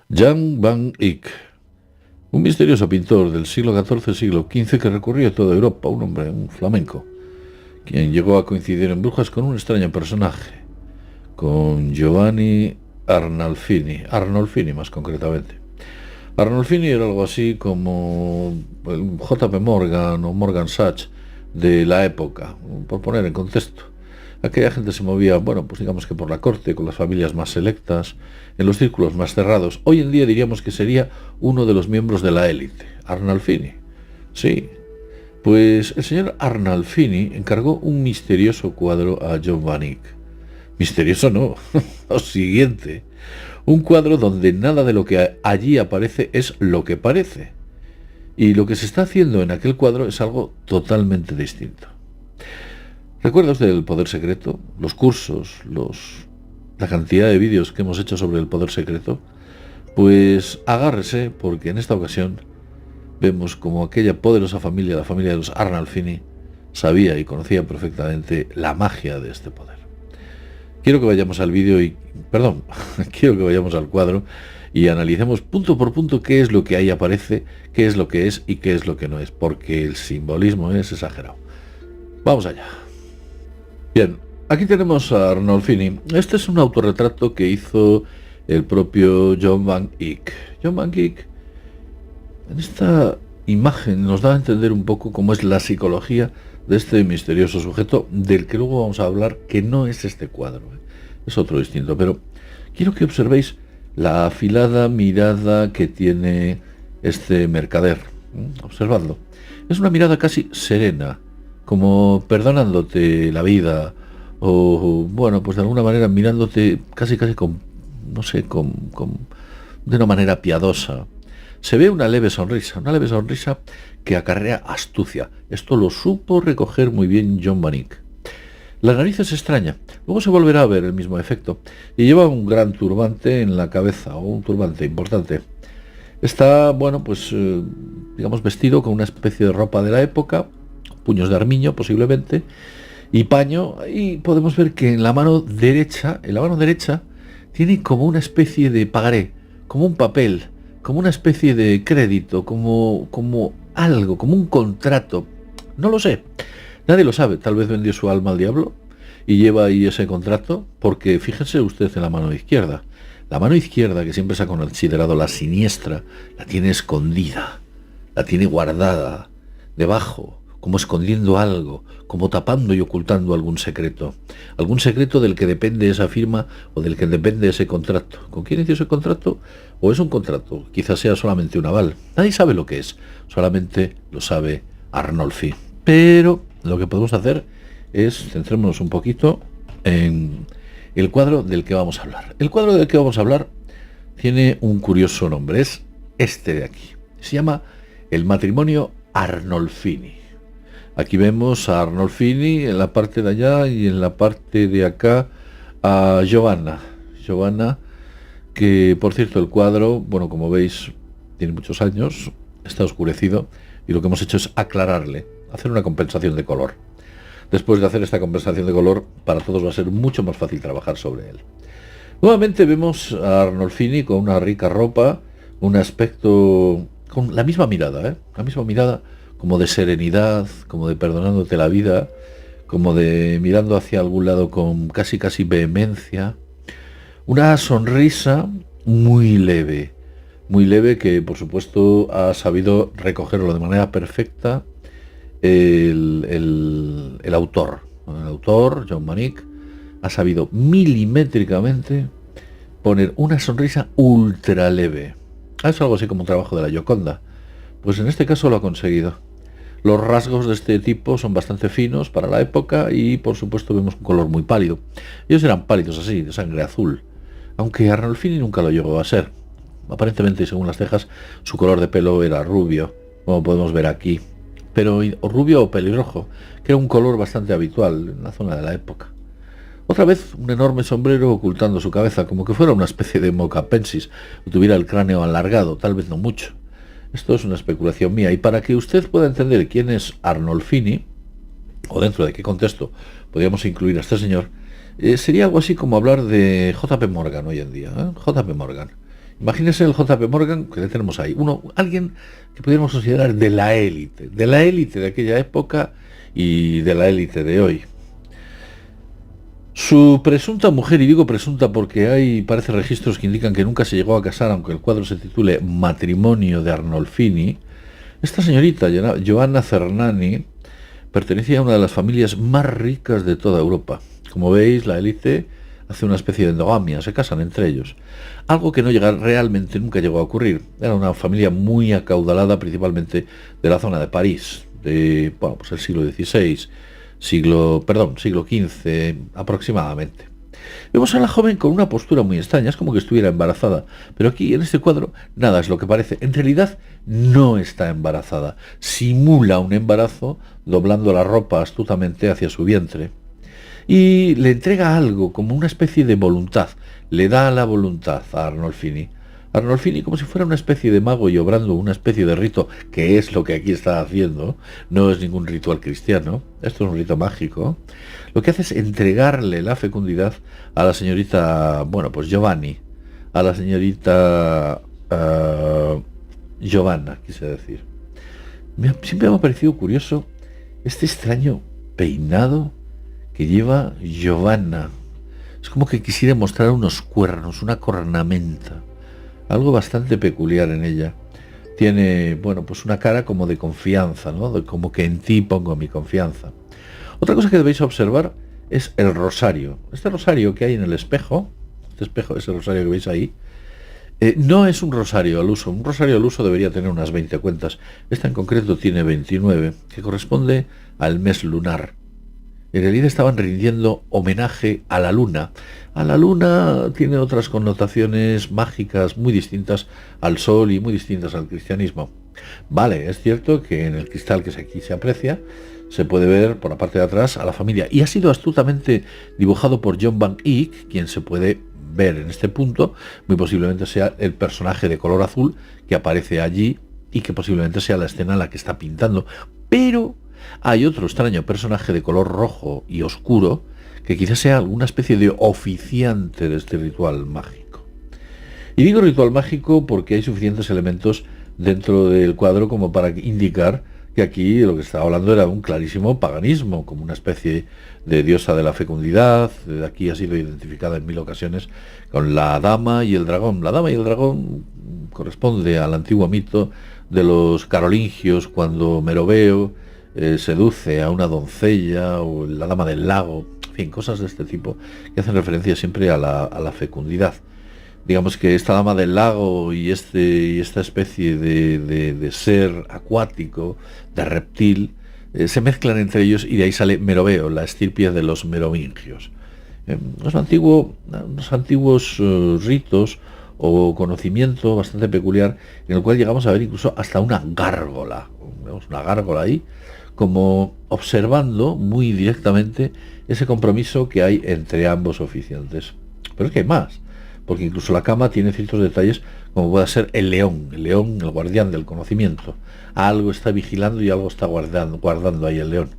Jan van Eyck, un misterioso pintor del siglo XIV, siglo XV que recorrió toda Europa, un hombre, un flamenco, quien llegó a coincidir en Brujas con un extraño personaje, con Giovanni Arnolfini más concretamente. Arnolfini era algo así como el J.P. Morgan o Morgan Sachs de la época, por poner en contexto. Aquella gente se movía, bueno, pues digamos que por la corte, con las familias más selectas, en los círculos más cerrados. Hoy en día diríamos que sería uno de los miembros de la élite, Arnolfini. Sí, pues el señor Arnolfini encargó un misterioso cuadro a John van Eyck. Misterioso no, lo siguiente. Un cuadro donde nada de lo que allí aparece es lo que parece. Y lo que se está haciendo en aquel cuadro es algo totalmente distinto. ¿Recuerda usted el poder secreto? Los cursos, la cantidad de vídeos que hemos hecho sobre el poder secreto. Pues agárrese, porque en esta ocasión vemos como aquella poderosa familia, la familia de los Arnolfini, sabía y conocía perfectamente la magia de este poder. Quiero que vayamos al vídeo quiero que vayamos al cuadro y analicemos punto por punto qué es lo que ahí aparece, qué es lo que es y qué es lo que no es, porque el simbolismo es exagerado. Vamos allá. Bien, aquí tenemos a Arnolfini. Este es un autorretrato que hizo el propio John van Eyck. John van Eyck, en esta imagen, nos da a entender un poco cómo es la psicología de este misterioso sujeto, del que luego vamos a hablar, que no es este cuadro, es otro distinto, pero quiero que observéis la afilada mirada que tiene este mercader. Observadlo. Es una mirada casi serena, como perdonándote la vida, o bueno, pues de alguna manera mirándote casi con, no sé, de una manera piadosa. Se ve una leve sonrisa que acarrea astucia. Esto lo supo recoger muy bien John van Eyck. La nariz es extraña, luego se volverá a ver el mismo efecto, y lleva un gran turbante en la cabeza, o un turbante importante. Está, bueno, pues, digamos, vestido con una especie de ropa de la época, puños de armiño posiblemente, y paño, y podemos ver que en la mano derecha tiene como una especie de pagaré, como un papel, como una especie de crédito, como algo, como un contrato. No lo sé, nadie lo sabe. Tal vez vendió su alma al diablo y lleva ahí ese contrato, porque fíjense usted en la mano izquierda. La mano izquierda, que siempre se ha considerado la siniestra, la tiene escondida, la tiene guardada debajo, como escondiendo algo, como tapando y ocultando algún secreto del que depende esa firma o del que depende ese contrato. ¿Con quién hizo ese contrato? ¿O es un contrato? Quizás sea solamente un aval. Nadie sabe lo que es, solamente lo sabe Arnolfini. Pero lo que podemos hacer es centrémonos un poquito en el cuadro del que vamos a hablar. El cuadro del que vamos a hablar tiene un curioso nombre, es este de aquí. Se llama El matrimonio Arnolfini. Aquí vemos a Arnolfini en la parte de allá y en la parte de acá a Giovanna, que por cierto el cuadro, bueno, como veis, tiene muchos años, está oscurecido y lo que hemos hecho es aclararle, hacer una compensación de color. Después de hacer esta compensación de color, para todos va a ser mucho más fácil trabajar sobre él. Nuevamente vemos a Arnolfini con una rica ropa, un aspecto con la misma mirada, como de serenidad, como de perdonándote la vida, como de mirando hacia algún lado con casi vehemencia. Una sonrisa muy leve que por supuesto ha sabido recogerlo de manera perfecta el autor, John van Eyck, ha sabido milimétricamente poner una sonrisa ultra leve. Es algo así como un trabajo de la Gioconda. Pues en este caso lo ha conseguido. Los rasgos de este tipo son bastante finos para la época y por supuesto vemos un color muy pálido. Ellos eran pálidos así, de sangre azul, aunque Arnolfini nunca lo llegó a ser. Aparentemente, según las cejas, su color de pelo era rubio, como podemos ver aquí, pero rubio o pelirrojo, que era un color bastante habitual en la zona de la época. Otra vez un enorme sombrero ocultando su cabeza, como que fuera una especie de mocapensis, o tuviera el cráneo alargado, tal vez no mucho. Esto es una especulación mía, y para que usted pueda entender quién es Arnolfini, o dentro de qué contexto podríamos incluir a este señor, sería algo así como hablar de J.P. Morgan hoy en día, J.P. Morgan. Imagínese el JP Morgan que le tenemos ahí, alguien que pudiéramos considerar de la élite de aquella época y de la élite de hoy. Su presunta mujer, y digo presunta porque hay, parece, registros que indican que nunca se llegó a casar, aunque el cuadro se titule Matrimonio de Arnolfini, esta señorita, Giovanna Cernani, pertenecía a una de las familias más ricas de toda Europa. Como veis, la élite hace una especie de endogamia, se casan entre ellos. Algo que realmente nunca llegó a ocurrir. Era una familia muy acaudalada, principalmente de la zona de París, de pues el siglo XVI, siglo XV aproximadamente. Vemos a la joven con una postura muy extraña, es como que estuviera embarazada, pero aquí en este cuadro nada es lo que parece. En realidad no está embarazada, simula un embarazo doblando la ropa astutamente hacia su vientre y le entrega algo como una especie de voluntad, le da la voluntad a Arnolfini. Arnolfini, como si fuera una especie de mago y obrando una especie de rito, que es lo que aquí está haciendo, no es ningún ritual cristiano, esto es un rito mágico, lo que hace es entregarle la fecundidad a la señorita, pues Giovanni, a la señorita Giovanna, quise decir. Siempre me ha parecido curioso este extraño peinado que lleva Giovanna. Es como que quisiera mostrar unos cuernos, una cornamenta. Algo bastante peculiar en ella. Tiene, pues una cara como de confianza, ¿no? Como que en ti pongo mi confianza. Otra cosa que debéis observar es el rosario. Este rosario que hay en el espejo, ese rosario que veis ahí, no es un rosario al uso. Un rosario al uso debería tener unas 20 cuentas. Esta en concreto tiene 29, que corresponde al mes lunar. En realidad estaban rindiendo homenaje a la luna. A la luna tiene otras connotaciones mágicas muy distintas al sol y muy distintas al cristianismo. Vale, es cierto que en el cristal que aquí se aprecia se puede ver por la parte de atrás a la familia y ha sido astutamente dibujado por John Van Eyck, quien se puede ver en este punto, muy posiblemente sea el personaje de color azul que aparece allí y que posiblemente sea la escena en la que está pintando. Pero hay otro extraño personaje de color rojo y oscuro que quizás sea alguna especie de oficiante de este ritual mágico. Y digo ritual mágico porque hay suficientes elementos dentro del cuadro como para indicar que aquí lo que estaba hablando era un clarísimo paganismo, como una especie de diosa de la fecundidad. De aquí ha sido identificada en 1000 ocasiones con la dama y el dragón. La dama y el dragón corresponde al antiguo mito de los carolingios, cuando Meroveo seduce a una doncella, o la dama del lago, en fin, cosas de este tipo que hacen referencia siempre a la fecundidad. Digamos que esta dama del lago y esta especie de ser acuático, de reptil, se mezclan entre ellos y de ahí sale Meroveo, la estirpe de los merovingios. Unos antiguos ritos o conocimiento bastante peculiar en el cual llegamos a ver incluso hasta una gárgola. Vemos una gárgola ahí, como observando muy directamente ese compromiso que hay entre ambos oficiantes. Pero es que hay más, porque incluso la cama tiene ciertos detalles, como puede ser el león, el guardián del conocimiento. Algo está vigilando y algo está guardando ahí el león.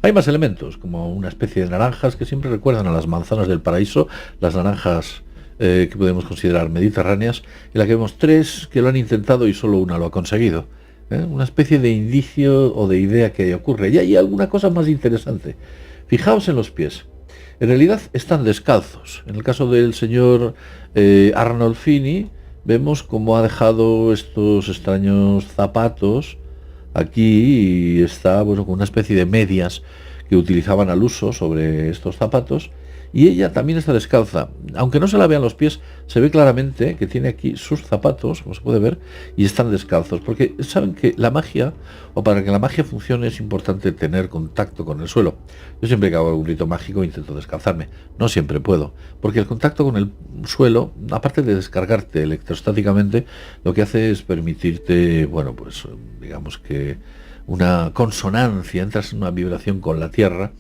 Hay más elementos, como una especie de naranjas que siempre recuerdan a las manzanas del paraíso, las naranjas que podemos considerar mediterráneas, en la que vemos 3 que lo han intentado y solo una lo ha conseguido. Una especie de indicio o de idea que ocurre. Y hay alguna cosa más interesante. Fijaos en los pies. En realidad están descalzos. En el caso del señor Arnolfini, vemos cómo ha dejado estos extraños zapatos aquí y está con una especie de medias que utilizaban al uso sobre estos zapatos. Y ella también está descalza. Aunque no se la vean los pies, se ve claramente que tiene aquí sus zapatos, como se puede ver, y están descalzos. Porque saben que la magia, o para que la magia funcione, es importante tener contacto con el suelo. Yo siempre que hago algún rito mágico intento descalzarme. No siempre puedo, porque el contacto con el suelo, aparte de descargarte electrostáticamente, lo que hace es permitirte, digamos que una consonancia, entras en una vibración con la Tierra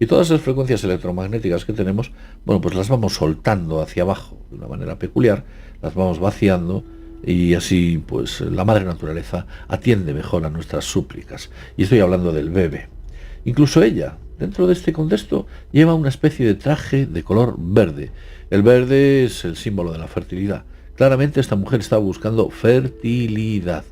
y todas las frecuencias electromagnéticas que tenemos, pues las vamos soltando hacia abajo de una manera peculiar, las vamos vaciando y así pues la madre naturaleza atiende mejor a nuestras súplicas. Y estoy hablando del bebé. Incluso ella, dentro de este contexto, lleva una especie de traje de color verde. El verde es el símbolo de la fertilidad. Claramente esta mujer estaba buscando fertilidad,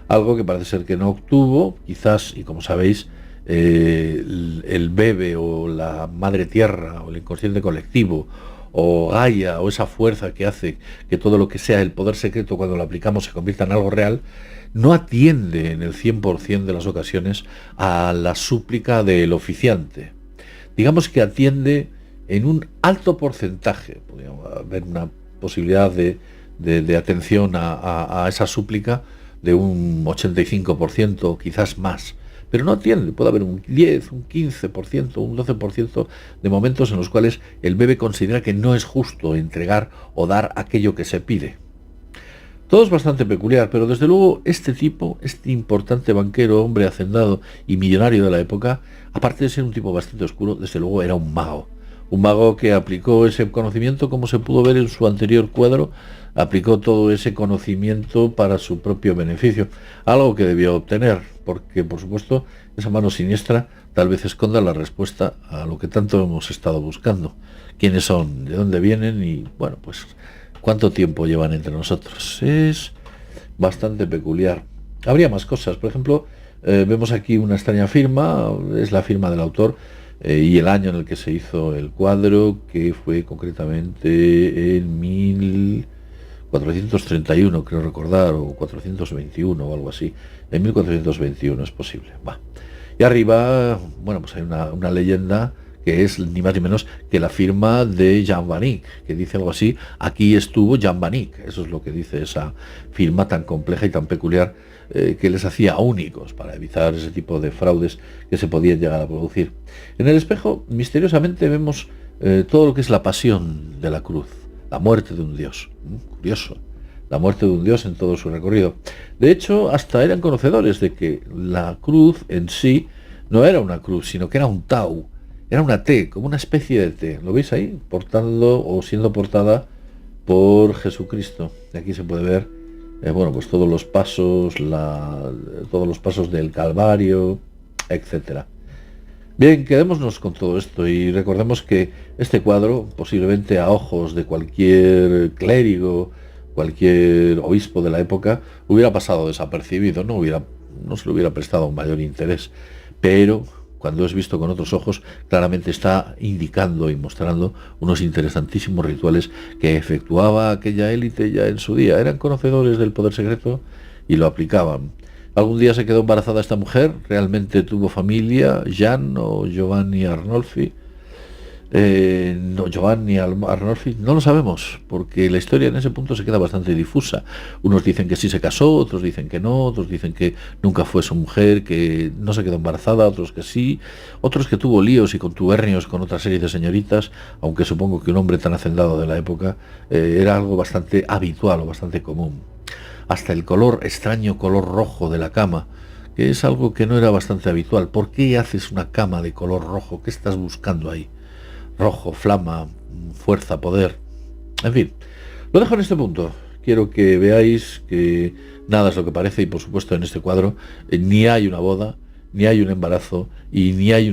algo que parece ser que no obtuvo, quizás, y como sabéis, el bebé o la madre tierra o el inconsciente colectivo o Gaia o esa fuerza que hace que todo lo que sea el poder secreto cuando lo aplicamos se convierta en algo real, no atiende en el 100% de las ocasiones a la súplica del oficiante. Digamos que atiende en un alto porcentaje, podríamos haber una posibilidad de atención a esa súplica de un 85%, quizás más, pero no atiende. Puede haber un 10, un 15%, un 12% de momentos en los cuales el bebé considera que no es justo entregar o dar aquello que se pide. Todo es bastante peculiar, pero desde luego este tipo, este importante banquero, hombre hacendado y millonario de la época, aparte de ser un tipo bastante oscuro, desde luego era un mago. Un mago que aplicó ese conocimiento, como se pudo ver en su anterior cuadro, aplicó todo ese conocimiento para su propio beneficio, algo que debió obtener, porque por supuesto esa mano siniestra tal vez esconda la respuesta a lo que tanto hemos estado buscando. ¿Quiénes son? ¿De dónde vienen? Y bueno, pues ¿cuánto tiempo llevan entre nosotros? Es bastante peculiar. Habría más cosas. Por ejemplo, vemos aquí una extraña firma, es la firma del autor, y el año en el que se hizo el cuadro, que fue concretamente en 1431, creo recordar, o 421 o algo así. En 1421 es posible. Va. Y arriba, bueno, pues hay una leyenda que es ni más ni menos que la firma de Jan van Eyck, que dice algo así: aquí estuvo Jan van Eyck. Eso es lo que dice esa firma tan compleja y tan peculiar, que les hacía únicos para evitar ese tipo de fraudes que se podían llegar a producir. En el espejo, misteriosamente, vemos todo lo que es la pasión de la cruz, la muerte de un dios. Curioso, la muerte de un dios en todo su recorrido. De hecho, hasta eran conocedores de que la cruz en sí no era una cruz, sino que era un tau. Era una T, como una especie de T. ¿Lo veis ahí? Portando o siendo portada por Jesucristo. Aquí se puede ver, bueno, pues todos los pasos del Calvario, etcétera. Bien, quedémonos con todo esto y recordemos que este cuadro, posiblemente a ojos de cualquier clérigo, cualquier obispo de la época, hubiera pasado desapercibido, no se le hubiera prestado un mayor interés, pero cuando es visto con otros ojos, claramente está indicando y mostrando unos interesantísimos rituales que efectuaba aquella élite ya en su día. Eran conocedores del poder secreto y lo aplicaban. Algún día se quedó embarazada esta mujer, realmente tuvo familia, Jan o Giovanni Arnolfi. Giovanni Arnolfi, no lo sabemos, porque la historia en ese punto se queda bastante difusa. Unos dicen que sí se casó, otros dicen que no, otros dicen que nunca fue su mujer, que no se quedó embarazada, otros que sí, otros que tuvo líos y contubernios con otra serie de señoritas, aunque supongo que un hombre tan hacendado de la época era algo bastante habitual o bastante común. Hasta el extraño color rojo de la cama, que es algo que no era bastante habitual. ¿Por qué haces una cama de color rojo? ¿Qué estás buscando ahí? Rojo, flama, fuerza, poder. En fin, lo dejo en este punto. Quiero que veáis que nada es lo que parece y por supuesto en este cuadro ni hay una boda, ni hay un embarazo y ni hay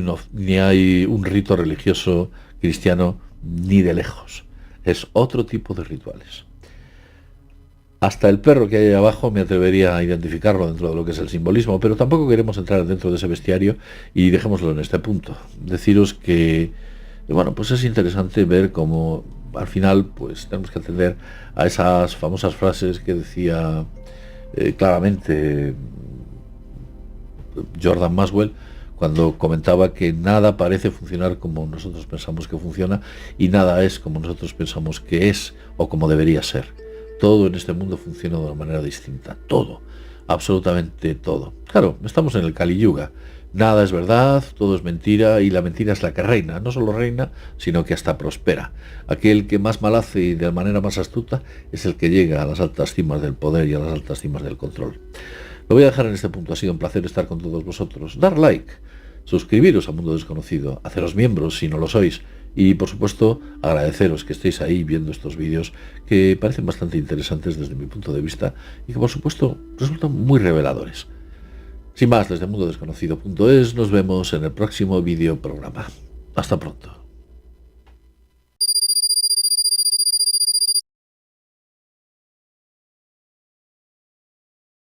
un rito religioso cristiano ni de lejos. Es otro tipo de rituales. Hasta el perro que hay ahí abajo me atrevería a identificarlo dentro de lo que es el simbolismo, pero tampoco queremos entrar dentro de ese bestiario y dejémoslo en este punto. Deciros que bueno, pues es interesante ver cómo al final pues tenemos que atender a esas famosas frases que decía claramente Jordan Maxwell cuando comentaba que nada parece funcionar como nosotros pensamos que funciona y nada es como nosotros pensamos que es o como debería ser. Todo en este mundo funciona de una manera distinta, todo, absolutamente todo. Claro, estamos en el Kali Yuga. Nada es verdad, todo es mentira y la mentira es la que reina. No solo reina, sino que hasta prospera. Aquel que más mal hace y de manera más astuta es el que llega a las altas cimas del poder y a las altas cimas del control. Lo voy a dejar en este punto. Ha sido un placer estar con todos vosotros. Dar like, suscribiros a Mundo Desconocido, haceros miembros si no lo sois y por supuesto agradeceros que estéis ahí viendo estos vídeos que parecen bastante interesantes desde mi punto de vista y que por supuesto resultan muy reveladores. Sin más, desde mundodesconocido.es nos vemos en el próximo vídeo programa. Hasta pronto.